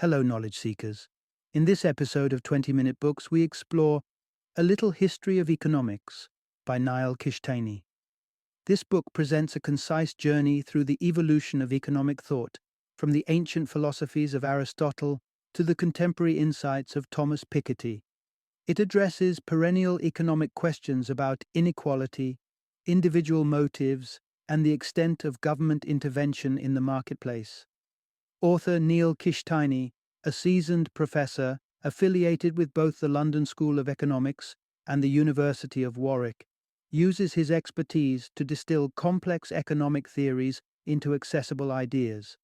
Hello, knowledge seekers. In this episode of 20-Minute Books, we explore A Little History of Economics by Niall Kishtainy. This book presents a concise journey through the evolution of economic thought, from the ancient philosophies of Aristotle to the contemporary insights of Thomas Piketty. It addresses perennial economic questions about inequality, individual motives, and the extent of government intervention in the marketplace. Author Niall Kishtainy, a seasoned professor affiliated with both the London School of Economics and the University of Warwick, uses his expertise to distill complex economic theories into accessible ideas.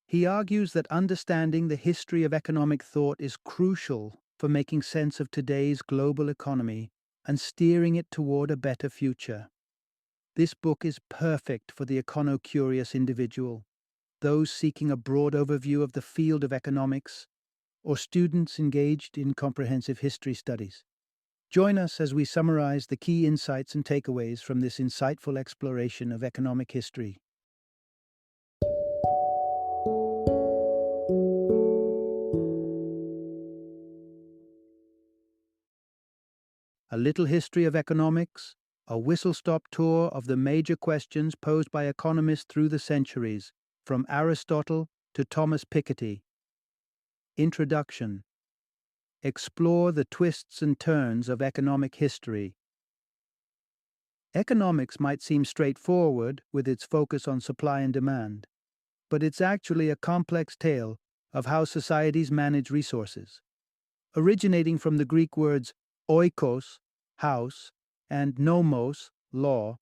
He argues that understanding the history of economic thought is crucial for making sense of today's global economy and steering it toward a better future. This book is perfect for the econo-curious individual, those seeking a broad overview of the field of economics, or students engaged in comprehensive history studies. Join us as we summarize the key insights and takeaways from this insightful exploration of economic history. A Little History of Economics, a whistle-stop tour of the major questions posed by economists through the centuries, from Aristotle to Thomas Piketty. Introduction. Explore the twists and turns of economic history. Economics might seem straightforward with its focus on supply and demand, but it's actually a complex tale of how societies manage resources. Originating from the Greek words oikos, house, and nomos, law,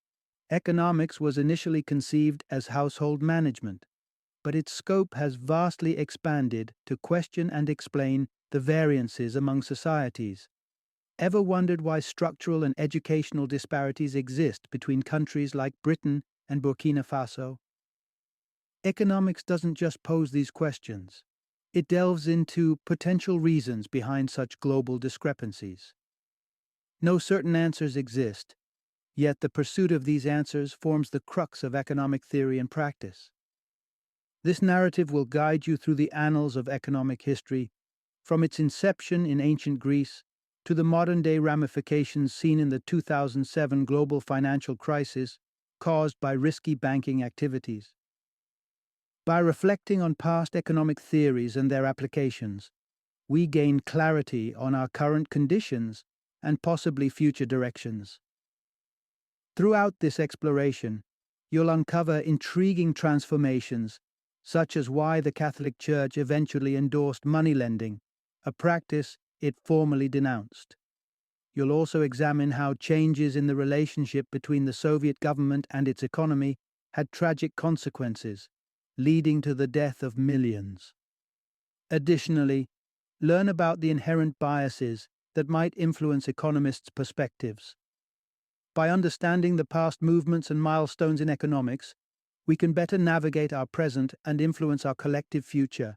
economics was initially conceived as household management, but its scope has vastly expanded to question and explain the variances among societies. Ever wondered why structural and educational disparities exist between countries like Britain and Burkina Faso? Economics doesn't just pose these questions. It delves into potential reasons behind such global discrepancies. No certain answers exist, yet the pursuit of these answers forms the crux of economic theory and practice. This narrative will guide you through the annals of economic history, from its inception in ancient Greece to the modern-day ramifications seen in the 2007 global financial crisis caused by risky banking activities. By reflecting on past economic theories and their applications, we gain clarity on our current conditions and possibly future directions. Throughout this exploration, you'll uncover intriguing transformations, such as why the Catholic Church eventually endorsed money lending, a practice it formally denounced. You'll also examine how changes in the relationship between the Soviet government and its economy had tragic consequences, leading to the death of millions. Additionally, learn about the inherent biases that might influence economists' perspectives. By understanding the past movements and milestones in economics, we can better navigate our present and influence our collective future.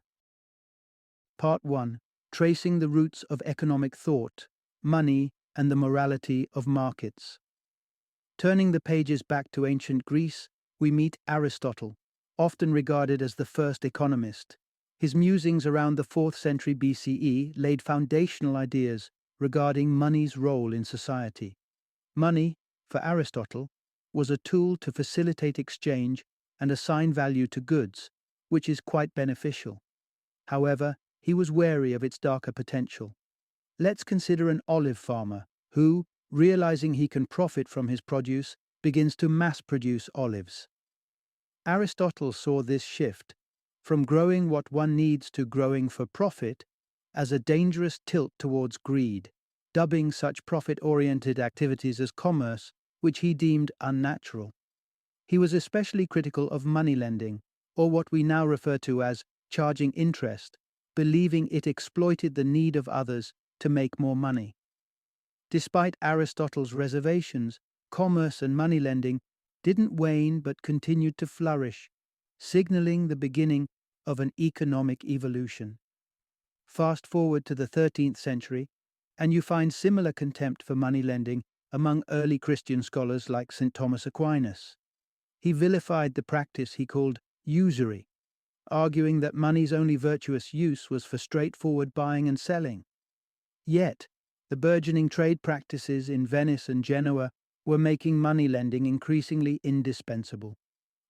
Part 1. Tracing the roots of economic thought, money, and the morality of markets. Turning the pages back to ancient Greece, we meet Aristotle, often regarded as the first economist. His musings around the 4th century BCE laid foundational ideas regarding money's role in society. Money, for Aristotle, was a tool to facilitate exchange and assign value to goods, which is quite beneficial. However, he was wary of its darker potential. Let's consider an olive farmer who, realizing he can profit from his produce, begins to mass-produce olives. Aristotle saw this shift, from growing what one needs to growing for profit, as a dangerous tilt towards greed, dubbing such profit-oriented activities as commerce, which he deemed unnatural. He was especially critical of money lending, or what we now refer to as charging interest, believing it exploited the need of others to make more money. Despite Aristotle's reservations, commerce and money lending didn't wane but continued to flourish, signaling the beginning of an economic evolution. Fast forward to the 13th century, and you find similar contempt for money lending among early Christian scholars like St. Thomas Aquinas. He vilified the practice he called usury, arguing that money's only virtuous use was for straightforward buying and selling. Yet, the burgeoning trade practices in Venice and Genoa were making money lending increasingly indispensable.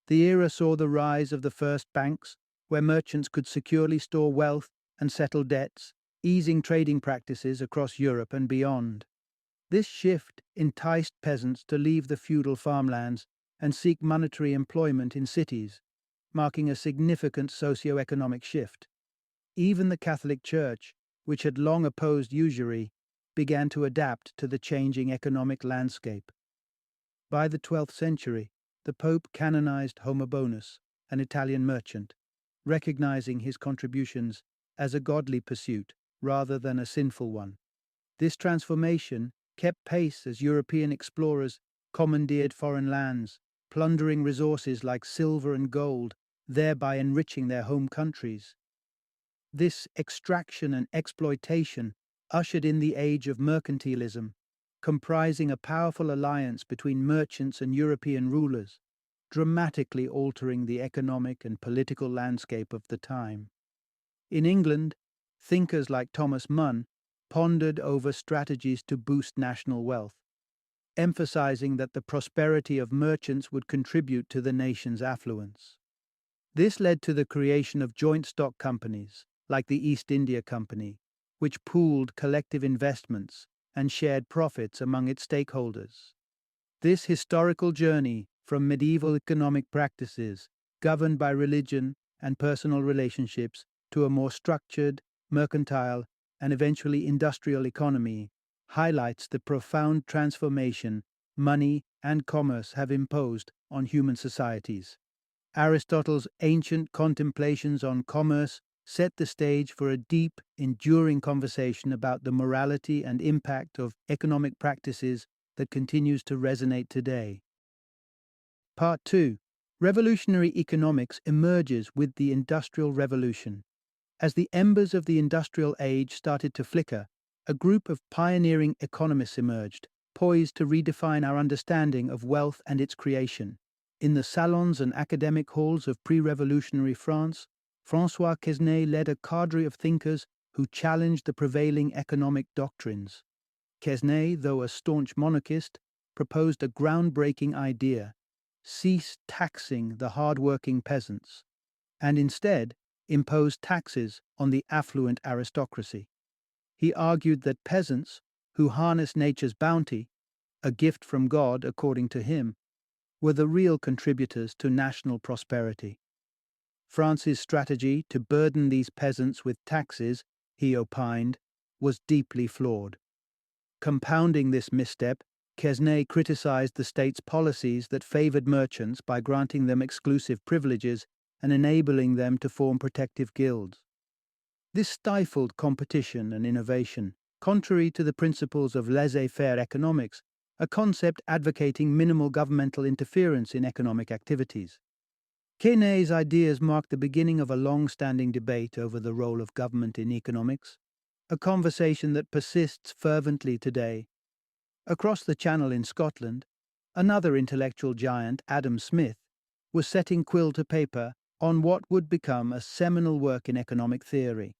The era saw the rise of the first banks, where merchants could securely store wealth and settle debts, easing trading practices across Europe and beyond. This shift enticed peasants to leave the feudal farmlands and seek monetary employment in cities, marking a significant socio-economic shift. Even the Catholic Church, which had long opposed usury, began to adapt to the changing economic landscape. By the 12th century, the Pope canonized Homo Bonus, an Italian merchant, recognizing his contributions as a godly pursuit rather than a sinful one. This transformation kept pace as European explorers commandeered foreign lands, plundering resources like silver and gold, thereby enriching their home countries. This extraction and exploitation ushered in the age of mercantilism, comprising a powerful alliance between merchants and European rulers, dramatically altering the economic and political landscape of the time. In England, thinkers like Thomas Munn pondered over strategies to boost national wealth, emphasizing that the prosperity of merchants would contribute to the nation's affluence. This led to the creation of joint stock companies, like the East India Company, which pooled collective investments and shared profits among its stakeholders. This historical journey from medieval economic practices governed by religion and personal relationships to a more structured, mercantile, and eventually industrial economy highlights the profound transformation money and commerce have imposed on human societies. Aristotle's ancient contemplations on commerce set the stage for a deep, enduring conversation about the morality and impact of economic practices that continues to resonate today. Part 2. Revolutionary economics emerges with the Industrial Revolution. As the embers of the industrial age started to flicker, a group of pioneering economists emerged, poised to redefine our understanding of wealth and its creation. In the salons and academic halls of pre-revolutionary France, François Quesnay led a cadre of thinkers who challenged the prevailing economic doctrines. Quesnay, though a staunch monarchist, proposed a groundbreaking idea: cease taxing the hard-working peasants, and instead imposed taxes on the affluent aristocracy. He argued that peasants, who harness nature's bounty, a gift from God according to him, were the real contributors to national prosperity. France's strategy to burden these peasants with taxes, he opined, was deeply flawed. Compounding this misstep, Quesnay criticized the state's policies that favored merchants by granting them exclusive privileges and enabling them to form protective guilds. This stifled competition and innovation, contrary to the principles of laissez-faire economics, a concept advocating minimal governmental interference in economic activities. Quesnay's ideas marked the beginning of a long-standing debate over the role of government in economics, a conversation that persists fervently today. Across the Channel in Scotland, another intellectual giant, Adam Smith, was setting quill to paper on what would become a seminal work in economic theory.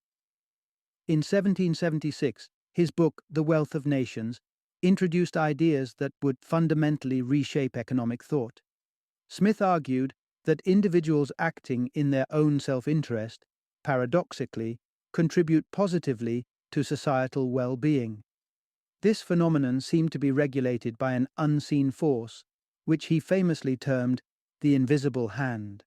In 1776, his book, The Wealth of Nations, introduced ideas that would fundamentally reshape economic thought. Smith argued that individuals acting in their own self-interest, paradoxically, contribute positively to societal well-being. This phenomenon seemed to be regulated by an unseen force, which he famously termed the invisible hand.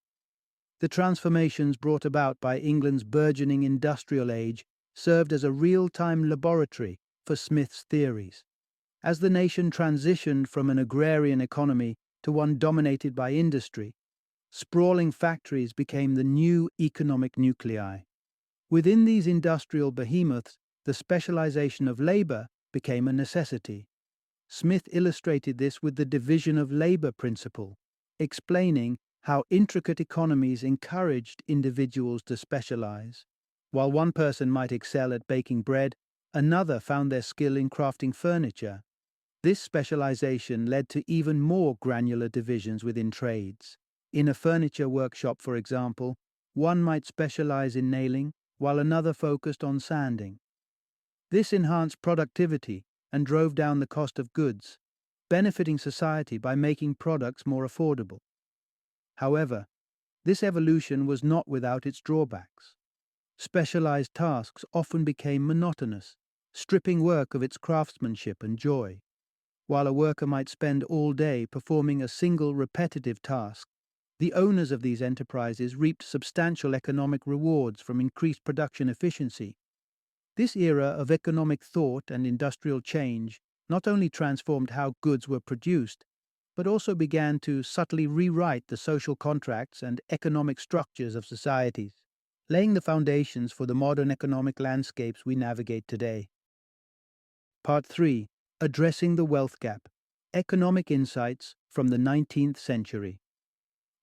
The transformations brought about by England's burgeoning industrial age served as a real-time laboratory for Smith's theories. As the nation transitioned from an agrarian economy to one dominated by industry, sprawling factories became the new economic nuclei. Within these industrial behemoths, the specialization of labor became a necessity. Smith illustrated this with the division of labor principle, explaining how intricate economies encouraged individuals to specialize. While one person might excel at baking bread, another found their skill in crafting furniture. This specialization led to even more granular divisions within trades. In a furniture workshop, for example, One might specialize in nailing, while another focused on sanding. This enhanced productivity and drove down the cost of goods, benefiting society by making products more affordable. However, this evolution was not without its drawbacks. Specialized tasks often became monotonous, stripping work of its craftsmanship and joy. While a worker might spend all day performing a single repetitive task, the owners of these enterprises reaped substantial economic rewards from increased production efficiency. This era of economic thought and industrial change not only transformed how goods were produced, but also began to subtly rewrite the social contracts and economic structures of societies, laying the foundations for the modern economic landscapes we navigate today. Part 3. Addressing the Wealth Gap. Economic Insights from the 19th Century.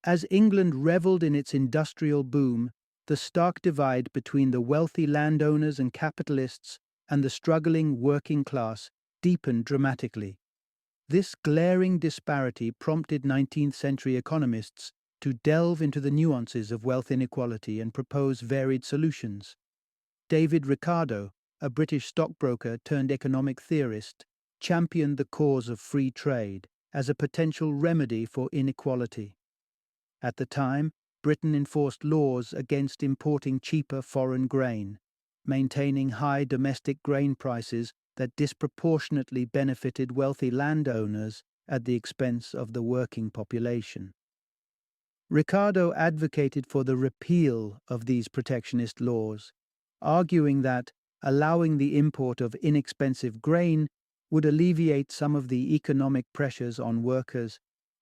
As England reveled in its industrial boom, the stark divide between the wealthy landowners and capitalists and the struggling working class deepened dramatically. This glaring disparity prompted 19th century economists to delve into the nuances of wealth inequality and propose varied solutions. David Ricardo, a British stockbroker turned economic theorist, championed the cause of free trade as a potential remedy for inequality. At the time, Britain enforced laws against importing cheaper foreign grain, maintaining high domestic grain prices that disproportionately benefited wealthy landowners at the expense of the working population. Ricardo advocated for the repeal of these protectionist laws, arguing that allowing the import of inexpensive grain would alleviate some of the economic pressures on workers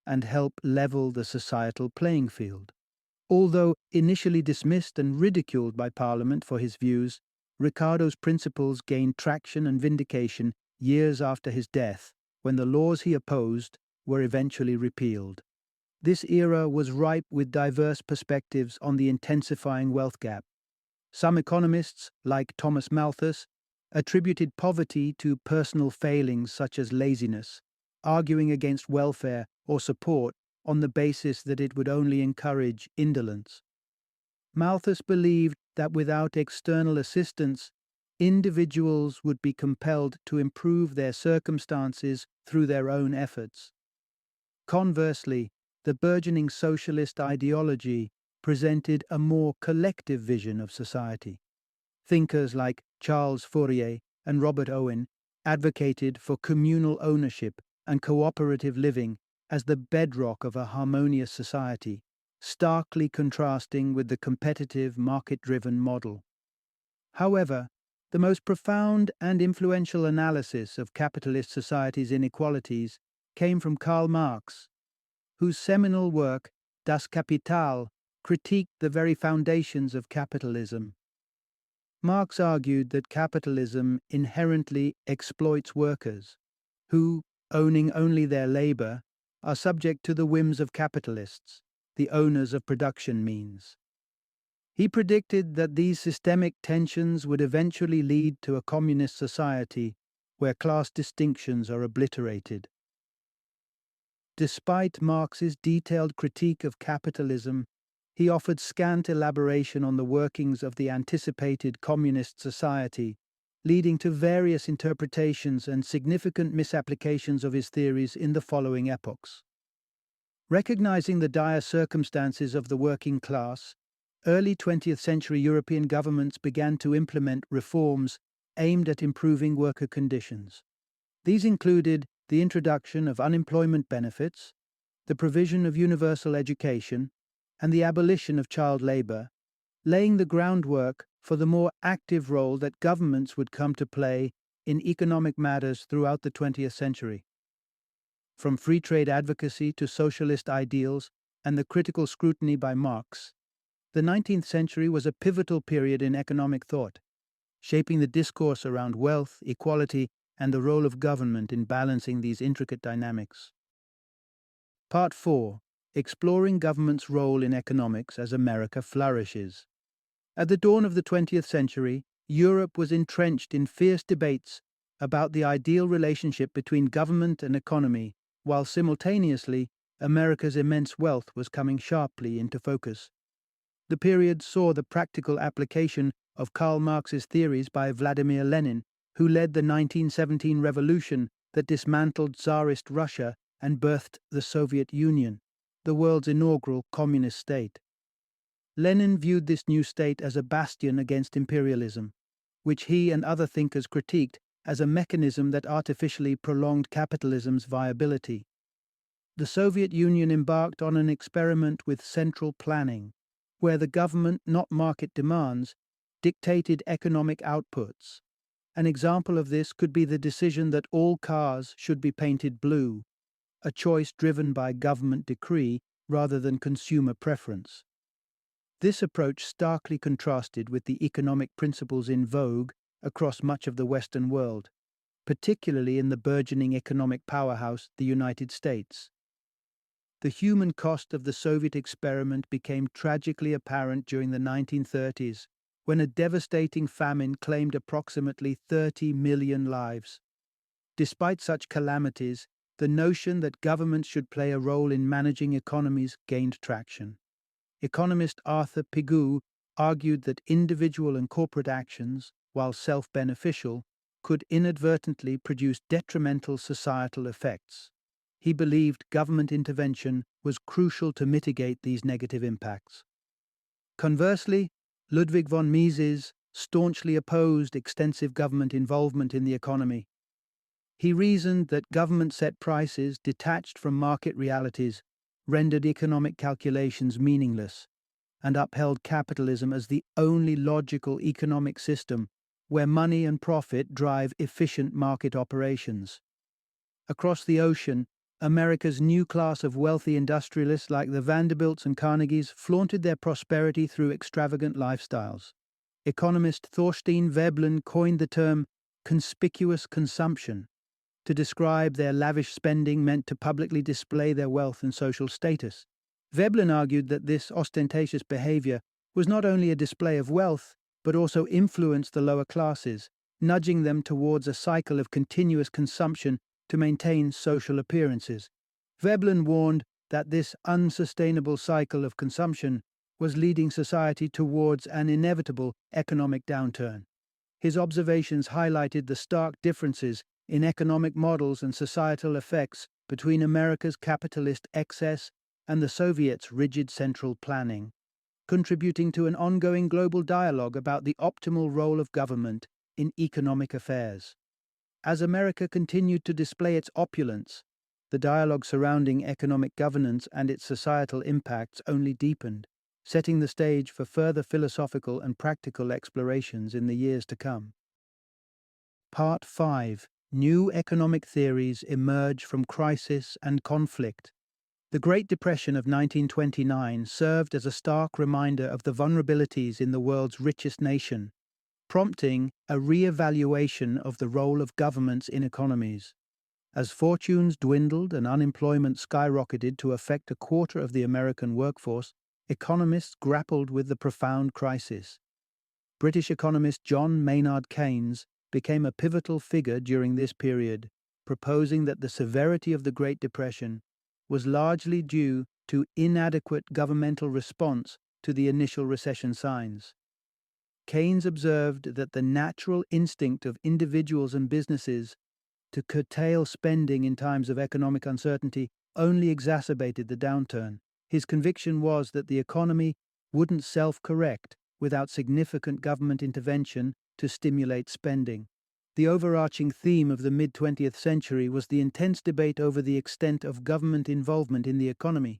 and help level the societal playing field. Although initially dismissed and ridiculed by Parliament for his views, Ricardo's principles gained traction and vindication years after his death, when the laws he opposed were eventually repealed. This era was ripe with diverse perspectives on the intensifying wealth gap. Some economists, like Thomas Malthus, attributed poverty to personal failings such as laziness, arguing against welfare or support on the basis that it would only encourage indolence. Malthus believed that without external assistance, individuals would be compelled to improve their circumstances through their own efforts. Conversely, the burgeoning socialist ideology presented a more collective vision of society. Thinkers like Charles Fourier and Robert Owen advocated for communal ownership and cooperative living as the bedrock of a harmonious society, starkly contrasting with the competitive, market-driven model. However, the most profound and influential analysis of capitalist society's inequalities came from Karl Marx, whose seminal work, Das Kapital, critiqued the very foundations of capitalism. Marx argued that capitalism inherently exploits workers, who, owning only their labor, are subject to the whims of capitalists, the owners of production means. He predicted that these systemic tensions would eventually lead to a communist society where class distinctions are obliterated. Despite Marx's detailed critique of capitalism, he offered scant elaboration on the workings of the anticipated communist society, leading to various interpretations and significant misapplications of his theories in the following epochs. Recognizing the dire circumstances of the working class, early 20th century European governments began to implement reforms aimed at improving worker conditions. These included the introduction of unemployment benefits, the provision of universal education, and the abolition of child labor, laying the groundwork for the more active role that governments would come to play in economic matters throughout the 20th century. From free trade advocacy to socialist ideals and the critical scrutiny by Marx, the 19th century was a pivotal period in economic thought, shaping the discourse around wealth, equality, and the role of government in balancing these intricate dynamics. Part 4. Exploring government's role in economics as America flourishes. At the dawn of the 20th century, Europe was entrenched in fierce debates about the ideal relationship between government and economy, while simultaneously, America's immense wealth was coming sharply into focus. The period saw the practical application of Karl Marx's theories by Vladimir Lenin, who led the 1917 revolution that dismantled Tsarist Russia and birthed the Soviet Union, the world's inaugural communist state. Lenin viewed this new state as a bastion against imperialism, which he and other thinkers critiqued as a mechanism that artificially prolonged capitalism's viability. The Soviet Union embarked on an experiment with central planning, where the government, not market demands, dictated economic outputs. An example of this could be the decision that all cars should be painted blue, a choice driven by government decree rather than consumer preference. This approach starkly contrasted with the economic principles in vogue across much of the Western world, particularly in the burgeoning economic powerhouse, the United States. The human cost of the Soviet experiment became tragically apparent during the 1930s, when a devastating famine claimed approximately 30 million lives. Despite such calamities, the notion that governments should play a role in managing economies gained traction. Economist Arthur Pigou argued that individual and corporate actions, while self-beneficial, could inadvertently produce detrimental societal effects. He believed government intervention was crucial to mitigate these negative impacts. Conversely, Ludwig von Mises staunchly opposed extensive government involvement in the economy. He reasoned that government-set prices, detached from market realities, rendered economic calculations meaningless, and upheld capitalism as the only logical economic system where money and profit drive efficient market operations. Across the ocean, America's new class of wealthy industrialists like the Vanderbilts and Carnegies flaunted their prosperity through extravagant lifestyles. Economist Thorstein Veblen coined the term conspicuous consumption to describe their lavish spending meant to publicly display their wealth and social status. Veblen argued that this ostentatious behavior was not only a display of wealth, but also influenced the lower classes, nudging them towards a cycle of continuous consumption to maintain social appearances. Veblen warned that this unsustainable cycle of consumption was leading society towards an inevitable economic downturn. His observations highlighted the stark differences in economic models and societal effects between America's capitalist excess and the Soviets' rigid central planning, contributing to an ongoing global dialogue about the optimal role of government in economic affairs. As America continued to display its opulence, the dialogue surrounding economic governance and its societal impacts only deepened, setting the stage for further philosophical and practical explorations in the years to come. Part 5. New economic theories emerge from crisis and conflict. The Great Depression of 1929 served as a stark reminder of the vulnerabilities in the world's richest nation, prompting a re-evaluation of the role of governments in economies. As fortunes dwindled and unemployment skyrocketed to affect a quarter of the American workforce, economists grappled with the profound crisis. British economist John Maynard Keynes became a pivotal figure during this period, proposing that the severity of the Great Depression was largely due to inadequate governmental response to the initial recession signs. Keynes observed that the natural instinct of individuals and businesses to curtail spending in times of economic uncertainty only exacerbated the downturn. His conviction was that the economy wouldn't self-correct without significant government intervention to stimulate spending. The overarching theme of the mid-20th century was the intense debate over the extent of government involvement in the economy.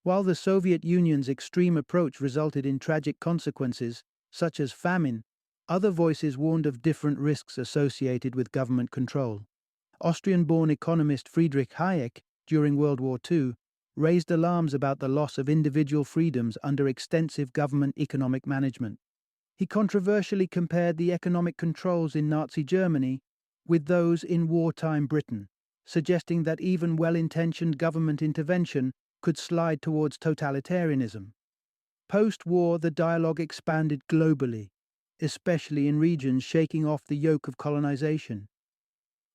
While the Soviet Union's extreme approach resulted in tragic consequences, such as famine, other voices warned of different risks associated with government control. Austrian-born economist Friedrich Hayek, during World War II, raised alarms about the loss of individual freedoms under extensive government economic management. He controversially compared the economic controls in Nazi Germany with those in wartime Britain, suggesting that even well-intentioned government intervention could slide towards totalitarianism. Post-war, the dialogue expanded globally, especially in regions shaking off the yoke of colonization.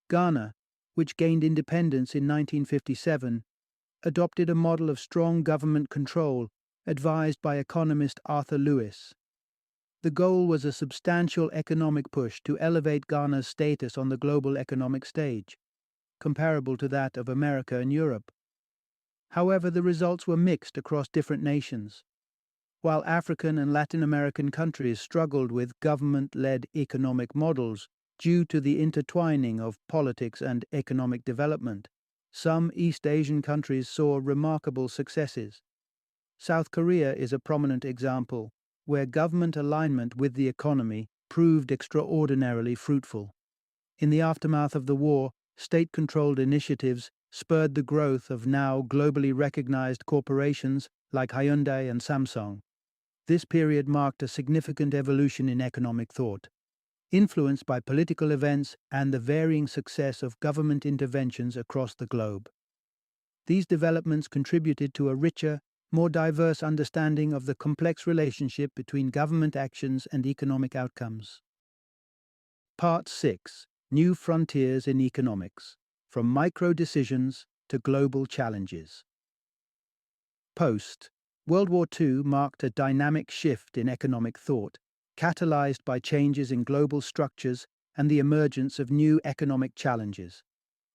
Ghana, which gained independence in 1957, adopted a model of strong government control advised by economist Arthur Lewis. The goal was a substantial economic push to elevate Ghana's status on the global economic stage, comparable to that of America and Europe. However, the results were mixed across different nations. While African and Latin American countries struggled with government-led economic models due to the intertwining of politics and economic development, some East Asian countries saw remarkable successes. South Korea is a prominent example, where government alignment with the economy proved extraordinarily fruitful. In the aftermath of the war, state-controlled initiatives spurred the growth of now globally recognized corporations like Hyundai and Samsung. This period marked a significant evolution in economic thought, influenced by political events and the varying success of government interventions across the globe. These developments contributed to a richer, more diverse understanding of the complex relationship between government actions and economic outcomes. Part 6: New Frontiers in Economics: From Micro-Decisions to Global Challenges. World War II marked a dynamic shift in economic thought, catalyzed by changes in global structures and the emergence of new economic challenges.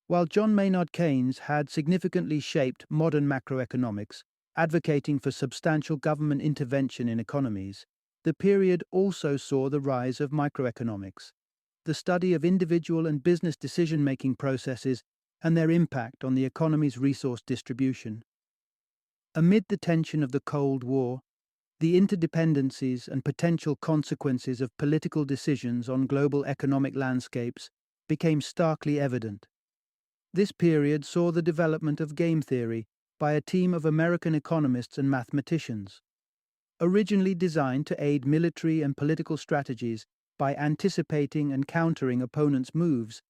While John Maynard Keynes had significantly shaped modern macroeconomics, advocating for substantial government intervention in economies, the period also saw the rise of microeconomics, the study of individual and business decision-making processes and their impact on the economy's resource distribution. Amid the tension of the Cold War, the interdependencies and potential consequences of political decisions on global economic landscapes became starkly evident. This period saw the development of game theory by a team of American economists and mathematicians. Originally designed to aid military and political strategies by anticipating and countering opponents' moves,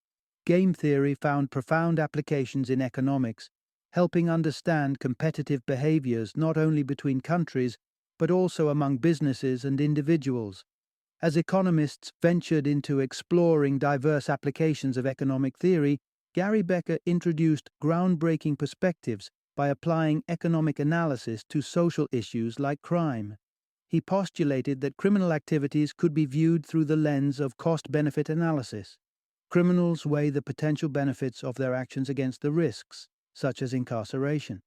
game theory found profound applications in economics, helping understand competitive behaviors not only between countries but also among businesses and individuals. As economists ventured into exploring diverse applications of economic theory, Gary Becker introduced groundbreaking perspectives by applying economic analysis to social issues like crime. He postulated that criminal activities could be viewed through the lens of cost-benefit analysis. Criminals weigh the potential benefits of their actions against the risks, such as incarceration.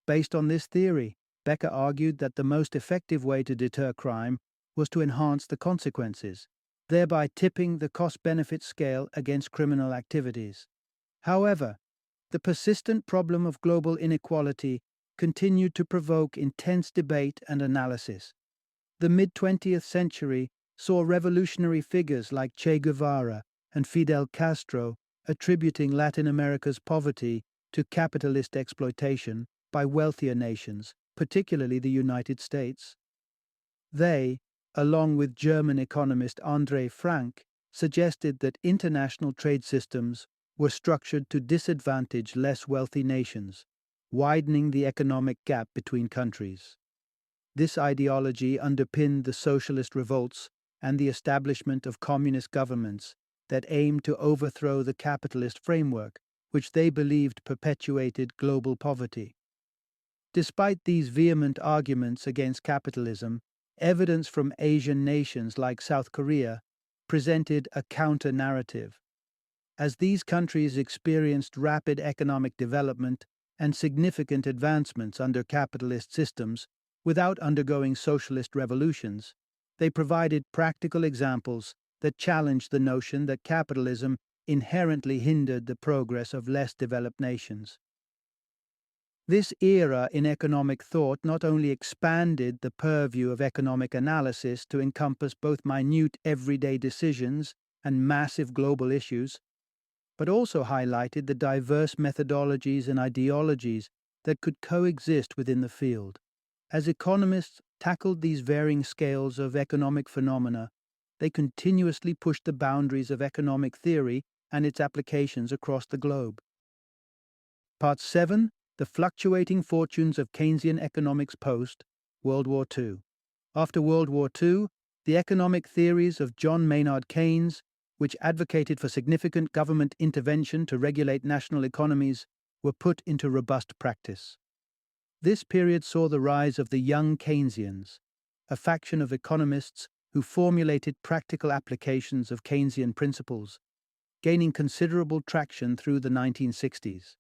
Based on this theory, Becker argued that the most effective way to deter crime was to enhance the consequences, thereby tipping the cost-benefit scale against criminal activities. However, the persistent problem of global inequality continued to provoke intense debate and analysis. The mid-20th century saw revolutionary figures like Che Guevara and Fidel Castro attributing Latin America's poverty to capitalist exploitation by wealthier nations, particularly the United States. They, along with German economist André Frank, suggested that international trade systems were structured to disadvantage less wealthy nations, widening the economic gap between countries. This ideology underpinned the socialist revolts and the establishment of communist governments that aimed to overthrow the capitalist framework, which they believed perpetuated global poverty. Despite these vehement arguments against capitalism, evidence from Asian nations like South Korea presented a counter-narrative. As these countries experienced rapid economic development and significant advancements under capitalist systems without undergoing socialist revolutions, they provided practical examples that challenged the notion that capitalism inherently hindered the progress of less developed nations. This era in economic thought not only expanded the purview of economic analysis to encompass both minute everyday decisions and massive global issues, but also highlighted the diverse methodologies and ideologies that could coexist within the field. As economists tackled these varying scales of economic phenomena, they continuously pushed the boundaries of economic theory and its applications across the globe. Part 7: The Fluctuating Fortunes of Keynesian Economics Post-World War II. After World War II, the economic theories of John Maynard Keynes, which advocated for significant government intervention to regulate national economies, were put into robust practice. This period saw the rise of the young Keynesians, a faction of economists who formulated practical applications of Keynesian principles, gaining considerable traction through the 1960s.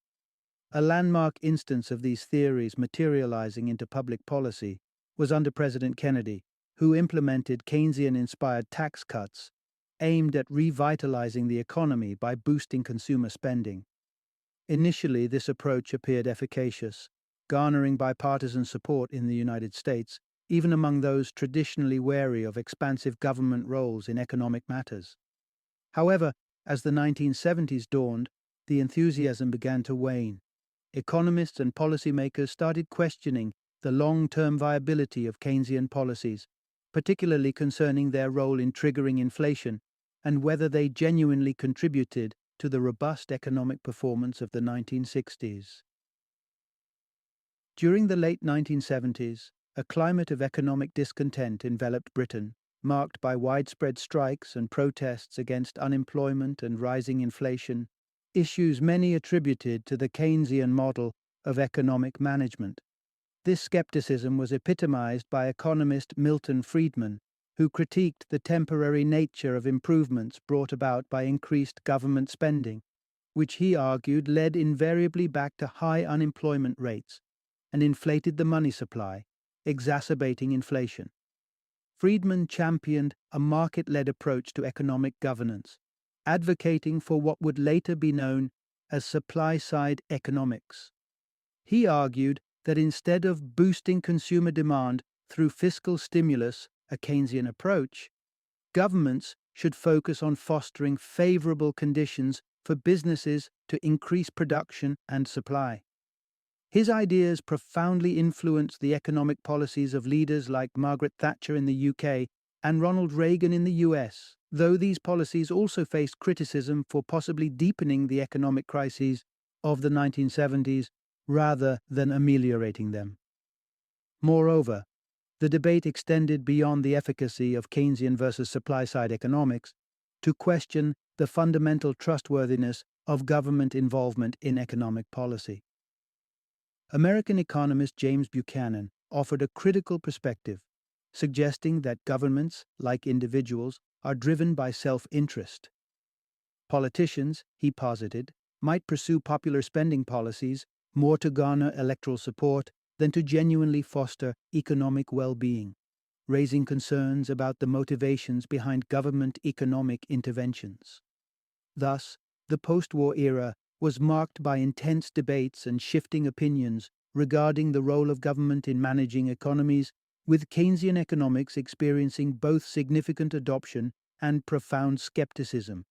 A landmark instance of these theories materializing into public policy was under President Kennedy, who implemented Keynesian-inspired tax cuts aimed at revitalizing the economy by boosting consumer spending. Initially, this approach appeared efficacious, garnering bipartisan support in the United States, even among those traditionally wary of expansive government roles in economic matters. However, as the 1970s dawned, the enthusiasm began to wane. Economists and policymakers started questioning the long-term viability of Keynesian policies, particularly concerning their role in triggering inflation and whether they genuinely contributed to the robust economic performance of the 1960s. During the late 1970s, a climate of economic discontent enveloped Britain, marked by widespread strikes and protests against unemployment and rising inflation, issues many attributed to the Keynesian model of economic management. This skepticism was epitomized by economist Milton Friedman, who critiqued the temporary nature of improvements brought about by increased government spending, which he argued led invariably back to high unemployment rates and inflated the money supply, exacerbating inflation. Friedman championed a market-led approach to economic governance, advocating for what would later be known as supply-side economics. He argued that instead of boosting consumer demand through fiscal stimulus, a Keynesian approach, governments should focus on fostering favorable conditions for businesses to increase production and supply. His ideas profoundly influenced the economic policies of leaders like Margaret Thatcher in the UK and Ronald Reagan in the US, though these policies also faced criticism for possibly deepening the economic crises of the 1970s rather than ameliorating them. Moreover, the debate extended beyond the efficacy of Keynesian versus supply-side economics to question the fundamental trustworthiness of government involvement in economic policy. American economist James Buchanan offered a critical perspective, suggesting that governments, like individuals, are driven by self-interest. Politicians, he posited, might pursue popular spending policies more to garner electoral support than to genuinely foster economic well-being, raising concerns about the motivations behind government economic interventions. Thus, the post-war era was marked by intense debates and shifting opinions regarding the role of government in managing economies, with Keynesian economics experiencing both significant adoption and profound skepticism,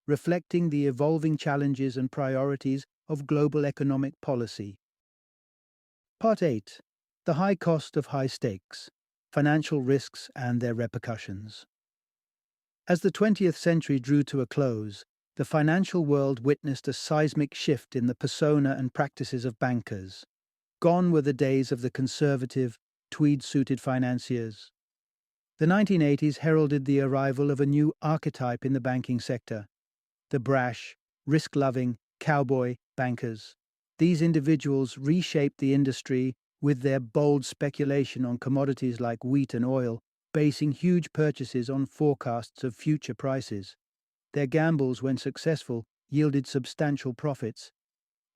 reflecting the evolving challenges and priorities of global economic policy. Part 8. The high cost of high stakes, financial risks and their repercussions. As the 20th century drew to a close, the financial world witnessed a seismic shift in the persona and practices of bankers. Gone were the days of the conservative, tweed-suited financiers. The 1980s heralded the arrival of a new archetype in the banking sector: the brash, risk-loving, cowboy bankers. These individuals reshaped the industry with their bold speculation on commodities like wheat and oil, basing huge purchases on forecasts of future prices. Their gambles, when successful, yielded substantial profits.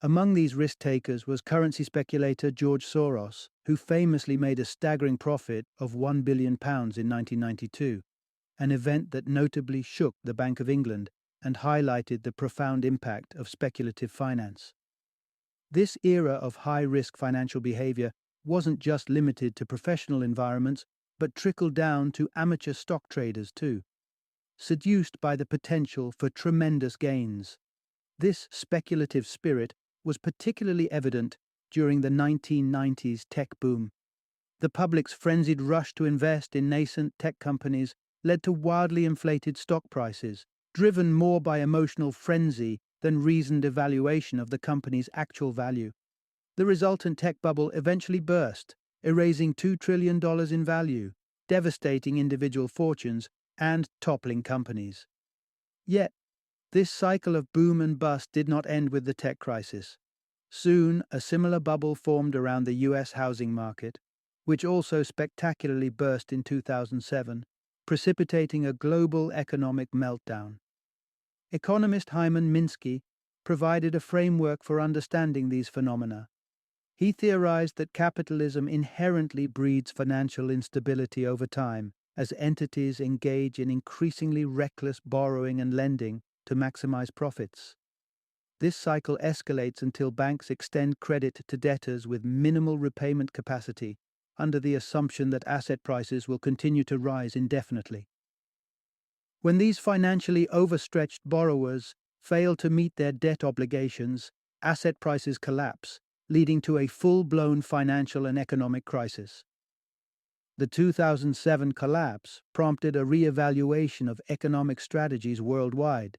Among these risk-takers was currency speculator George Soros, who famously made a staggering profit of £1 billion in 1992, an event that notably shook the Bank of England and highlighted the profound impact of speculative finance. This era of high-risk financial behavior wasn't just limited to professional environments, but trickled down to amateur stock traders too. Seduced by the potential for tremendous gains, this speculative spirit was particularly evident during the 1990s tech boom. The public's frenzied rush to invest in nascent tech companies led to wildly inflated stock prices, driven more by emotional frenzy than reasoned evaluation of the company's actual value. The resultant tech bubble eventually burst, erasing $2 trillion in value, devastating individual fortunes, and toppling companies. Yet, this cycle of boom and bust did not end with the tech crisis. Soon, a similar bubble formed around the US housing market, which also spectacularly burst in 2007, precipitating a global economic meltdown. Economist Hyman Minsky provided a framework for understanding these phenomena. He theorized that capitalism inherently breeds financial instability over time as entities engage in increasingly reckless borrowing and lending to maximize profits. This cycle escalates until banks extend credit to debtors with minimal repayment capacity under the assumption that asset prices will continue to rise indefinitely. When these financially overstretched borrowers fail to meet their debt obligations, asset prices collapse, leading to a full-blown financial and economic crisis. The 2007 collapse prompted a re-evaluation of economic strategies worldwide.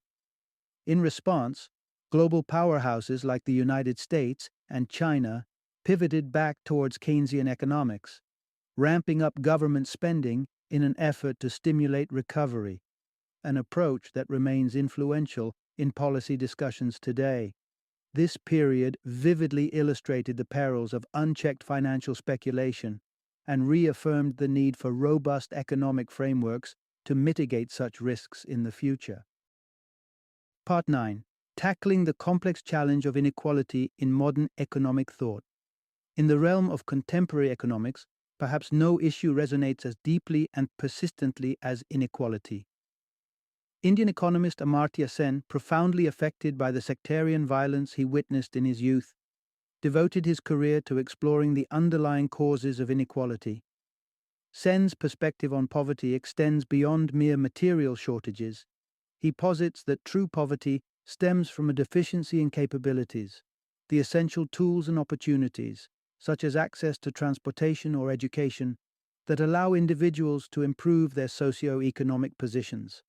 In response, global powerhouses like the United States and China pivoted back towards Keynesian economics, ramping up government spending in an effort to stimulate recovery, an approach that remains influential in policy discussions today. This period vividly illustrated the perils of unchecked financial speculation and reaffirmed the need for robust economic frameworks to mitigate such risks in the future. Part 9. Tackling the complex challenge of inequality in modern economic thought. In the realm of contemporary economics, perhaps no issue resonates as deeply and persistently as inequality. Indian economist Amartya Sen, profoundly affected by the sectarian violence he witnessed in his youth, devoted his career to exploring the underlying causes of inequality. Sen's perspective on poverty extends beyond mere material shortages. He posits that true poverty stems from a deficiency in capabilities, the essential tools and opportunities, such as access to transportation or education, that allow individuals to improve their socio-economic positions.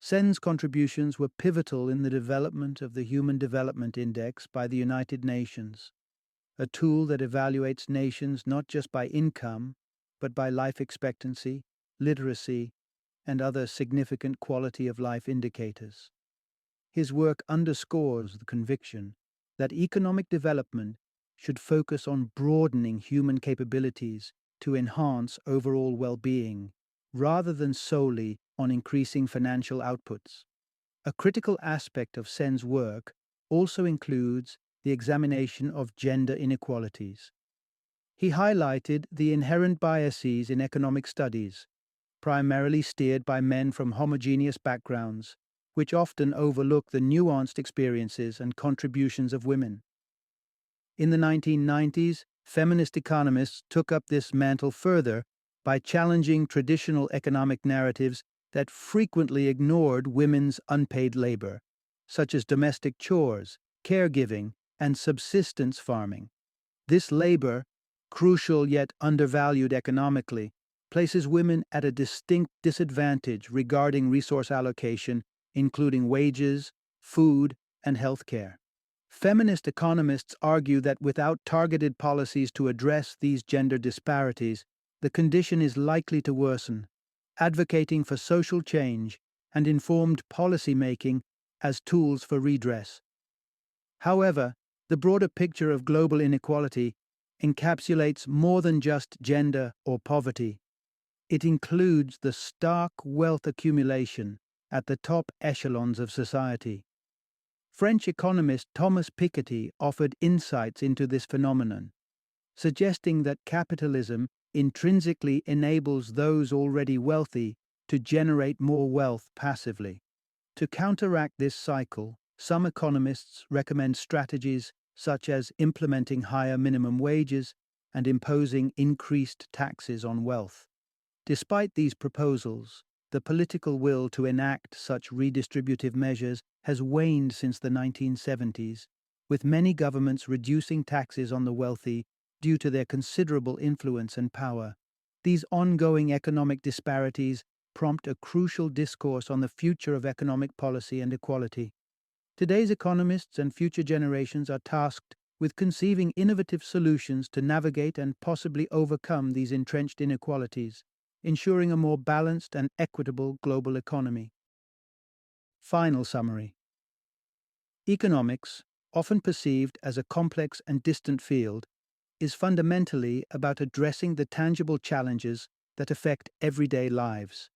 Sen's contributions were pivotal in the development of the Human Development Index by the United Nations, a tool that evaluates nations not just by income, but by life expectancy, literacy, and other significant quality of life indicators. His work underscores the conviction that economic development should focus on broadening human capabilities to enhance overall well-being, rather than solely on increasing financial outputs. A critical aspect of Sen's work also includes the examination of gender inequalities. He highlighted the inherent biases in economic studies, primarily steered by men from homogeneous backgrounds, which often overlook the nuanced experiences and contributions of women. In the 1990s, feminist economists took up this mantle further by challenging traditional economic narratives that frequently ignored women's unpaid labor, such as domestic chores, caregiving, and subsistence farming. This labor, crucial yet undervalued economically, places women at a distinct disadvantage regarding resource allocation, including wages, food, and healthcare. Feminist economists argue that without targeted policies to address these gender disparities, the condition is likely to worsen, advocating for social change and informed policy-making as tools for redress. However, the broader picture of global inequality encapsulates more than just gender or poverty. It includes the stark wealth accumulation at the top echelons of society. French economist Thomas Piketty offered insights into this phenomenon, suggesting that capitalism intrinsically enables those already wealthy to generate more wealth passively. To counteract this cycle, some economists recommend strategies such as implementing higher minimum wages and imposing increased taxes on wealth. Despite these proposals, the political will to enact such redistributive measures has waned since the 1970s, with many governments reducing taxes on the wealthy due to their considerable influence and power. These ongoing economic disparities prompt a crucial discourse on the future of economic policy and equality. Today's economists and future generations are tasked with conceiving innovative solutions to navigate and possibly overcome these entrenched inequalities, ensuring a more balanced and equitable global economy. Final summary. Economics, often perceived as a complex and distant field, is fundamentally about addressing the tangible challenges that affect everyday lives.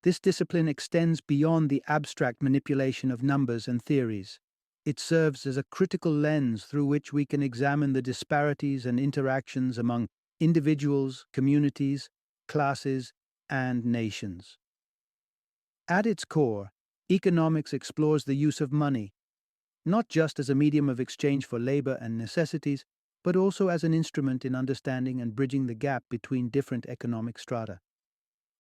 This discipline extends beyond the abstract manipulation of numbers and theories. It serves as a critical lens through which we can examine the disparities and interactions among individuals, communities, classes, and nations. At its core, economics explores the use of money, not just as a medium of exchange for labor and necessities, but also as an instrument in understanding and bridging the gap between different economic strata.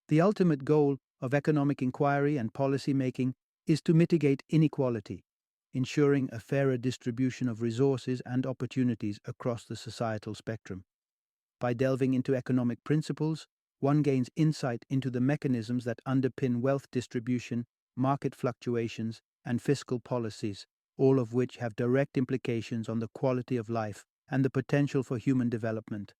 The ultimate goal of economic inquiry and policy making is to mitigate inequality, ensuring a fairer distribution of resources and opportunities across the societal spectrum. By delving into economic principles, one gains insight into the mechanisms that underpin wealth distribution, market fluctuations, and fiscal policies, all of which have direct implications on the quality of life and the potential for human development.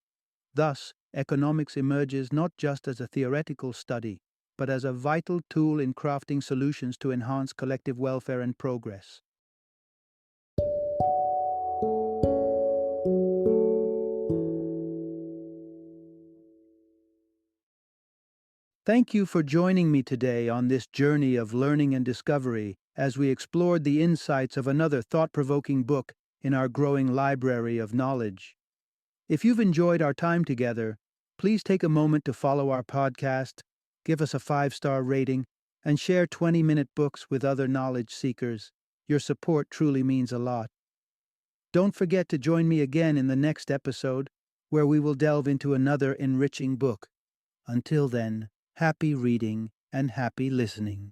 Thus, economics emerges not just as a theoretical study, but as a vital tool in crafting solutions to enhance collective welfare and progress. Thank you for joining me today on this journey of learning and discovery as we explored the insights of another thought-provoking book in our growing library of knowledge. If you've enjoyed our time together, please take a moment to follow our podcast, give us a 5-star rating, and share 20-minute books with other knowledge seekers. Your support truly means a lot. Don't forget to join me again in the next episode, where we will delve into another enriching book. Until then, happy reading and happy listening.